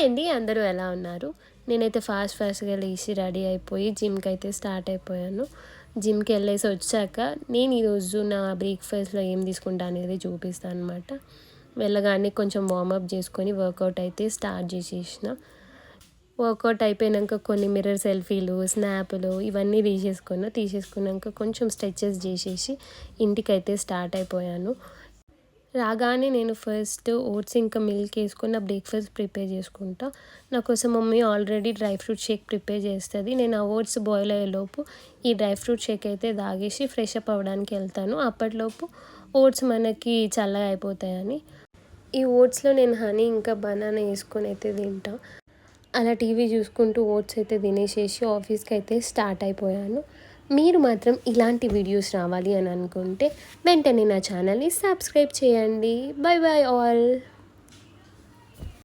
అండి, అందరూ ఎలా ఉన్నారు? నేనైతే ఫాస్ట్‌గా లేచి రెడీ అయిపోయి జిమ్‌కైతే స్టార్ట్ అయిపోయాను. జిమ్‌కెళ్ళేసి వచ్చాక నేను ఈరోజు నా బ్రేక్‌ఫాస్ట్‌లో ఏం తీసుకుంటా అనేది చూపిస్తాననమాట. వెళ్ళగానే కొంచెం వార్మప్ చేసుకొని వర్కౌట్ అయితే స్టార్ట్ చేసేసిన. వర్కౌట్ అయిపోయినాక కొన్ని మిర్రర్ సెల్ఫీలు, స్నాపులు ఇవన్నీ తీసేసుకున్నాక కొంచెం స్ట్రెచెస్ చేసేసి ఇంటికైతే స్టార్ట్ అయిపోయాను. రాగానే నేను ఫస్ట్ ఓట్స్ ఇంకా మిల్క్ వేసుకొని నా బ్రేక్ఫాస్ట్ ప్రిపేర్ చేసుకుంటా. నా కోసం mummy already dry fruit shake prepare చేస్తుంది. నేను ఆ ఓట్స్ బాయిల్ అయ్యేలోపు ఈ డ్రై ఫ్రూట్ షేక్ అయితే తాగేసి ఫ్రెష్ అప్ అవ్వడానికి వెళ్తాను. అప్పటిలోపు ఓట్స్ మనకి చల్లగా అయిపోతాయని ఈ ఓట్స్లో నేను హనీ ఇంకా బనానా వేసుకొని అయితే తింటా. అలా టీవీ చూసుకుంటూ ఓట్స్ అయితే తినేసేసి ఆఫీస్కి అయితే స్టార్ట్ అయిపోయాను. మీరు మాత్రం ఇలాంటి వీడియోస్ రావాలి అని అనుకుంటే వెంటనే నా ఛానల్ని సబ్స్క్రైబ్ చేయండి. By by all.